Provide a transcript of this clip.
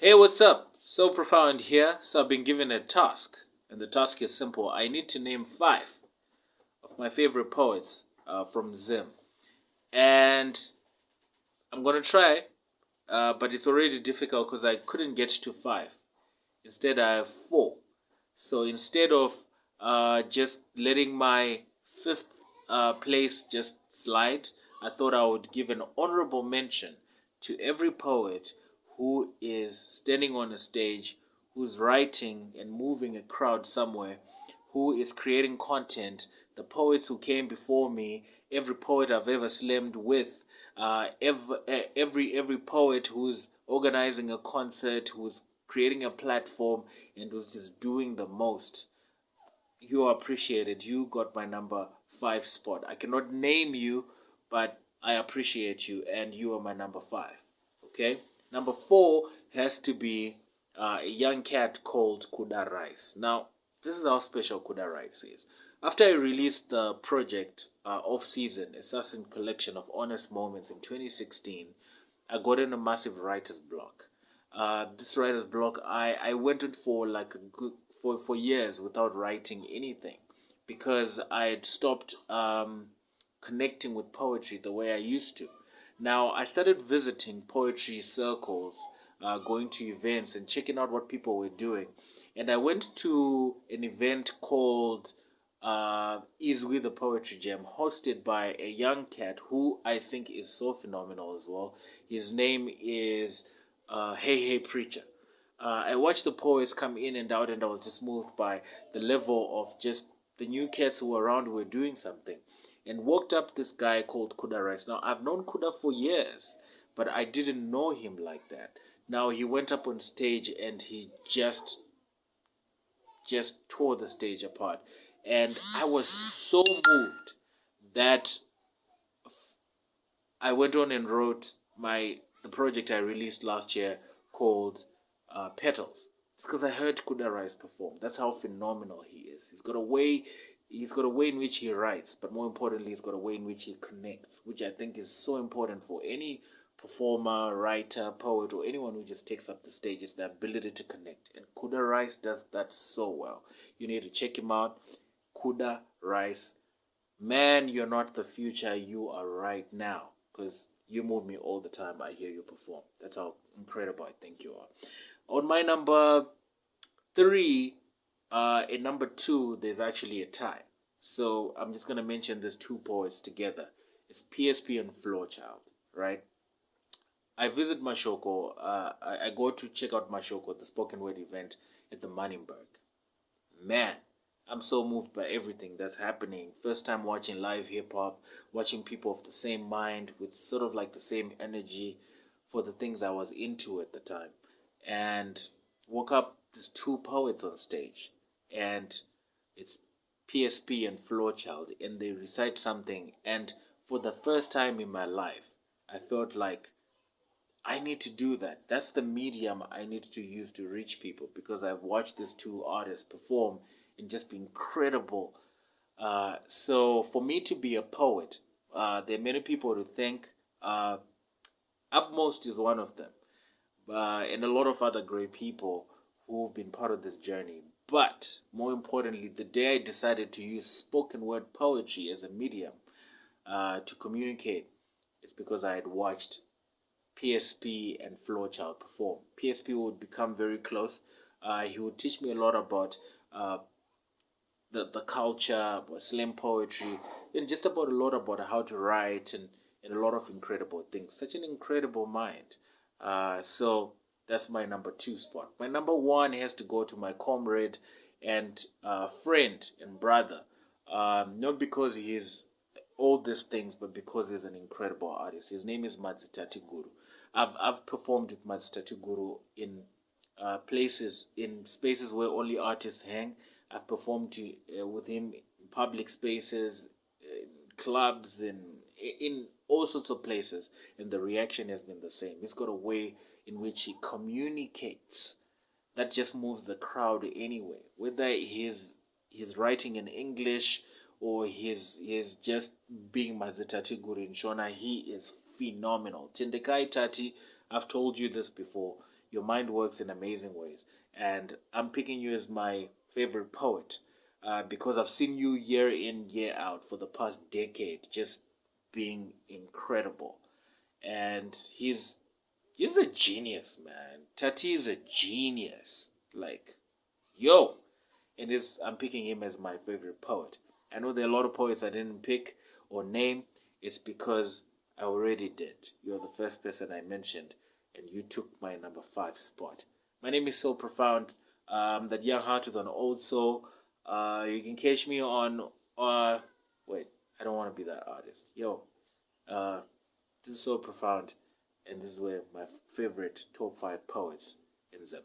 Hey, what's up? So Profound here. So I've been given a task, and the task is simple. I need to name 5 of my favorite poets from Zim, and I'm gonna try, but it's already difficult because I couldn't get to 5. Instead, I have 4. So instead of just letting my fifth place just slide, I thought I would give an honorable mention to every poet who is standing on a stage, who's writing and moving a crowd somewhere, who is creating content, the poets who came before me, every poet I've ever slammed with, every poet who's organizing a concert, who's creating a platform, and who's just doing the most. You are appreciated. You got my number 5 spot. I cannot name you, but I appreciate you, and you are my number 5. Okay? Number 4 has to be a young cat called Kuda Rice. Now, this is how special Kuda Rice is. After I released the project Off-Season, Assassin Collection of Honest Moments in 2016, I got in a massive writer's block. This writer's block, I went in for like a good for years without writing anything because I had stopped connecting with poetry the way I used to. Now I started visiting poetry circles, going to events and checking out what people were doing. And I went to an event called Is With the Poetry Jam, hosted by a young cat who I think is so phenomenal as well. His name is Hey Hey Preacher. I watched the poets come in and out, and I was just moved by the level of just the new cats who were around who were doing something. And walked up this guy called Kuda Rice. Now, I've known Kuda for years, but I didn't know him like that. Now, he went up on stage and he just tore the stage apart. And I was so moved that I went on and wrote the project I released last year called Petals. It's because I heard Kuda Rice perform. That's how phenomenal he is. He's got a way in which he writes, but more importantly, he's got a way in which he connects, which I think is so important for any performer, writer, poet, or anyone who just takes up the stage. Is the ability to connect. And Kuda Rice does that so well. You need to check him out. Kuda Rice. Man, you're not the future, you are right now. Because you move me all the time. I hear you perform. That's how incredible I think you are. On my number 3, in number 2, there's actually a tie. So I'm just going to mention these 2 poets together. It's PSP and Flowchild, right? I visit Mashoko. I go to check out Mashoko, the spoken word event at the Manenberg. Man, I'm so moved by everything that's happening. First time watching live hip hop, watching people of the same mind with sort of like the same energy for the things I was into at the time. And woke up these 2 poets on stage, and it's PSP and Flowchild, and they recite something. And for the first time in my life, I felt like I need to do that. That's the medium I need to use to reach people, because I've watched these 2 artists perform and just be incredible. So for me to be a poet, there are many people to thank. Upmost is one of them, and a lot of other great people who've been part of this journey. But more importantly, the day I decided to use spoken word poetry as a medium to communicate, it's because I had watched PSP and Flowchild perform. PSP would become very close. He would teach me a lot about the culture, slam poetry, and just about a lot about how to write and a lot of incredible things. Such an incredible mind. So that's my number 2 spot. My number 1 has to go to my comrade and friend and brother. Not because he's all these things, but because he's an incredible artist. His name is Mazitati Guru. I've performed with Mazitati Guru in spaces where only artists hang. I've performed with him in public spaces, in clubs, and in all sorts of places, and the reaction has been the same. He's got a way in which he communicates that just moves the crowd anyway. Whether he's writing in English or he's just being Mazitati Guru in Shona, he is phenomenal. Tendekai Tati, I've told you this before. Your mind works in amazing ways, and I'm picking you as my favorite poet because I've seen you year in, year out for the past decade, just being incredible. And he's a genius, man. Tati is a genius. Like, yo, I'm picking him as my favorite poet. I know there are a lot of poets I didn't pick or name. It's because I already did. You're the first person I mentioned, and you took my number 5 spot. My name is So Profound. That young heart with an old soul. You can catch me on. Wait, I don't want to be that artist. Yo, this is So Profound, and this is where my favorite top 5 poets in Zim.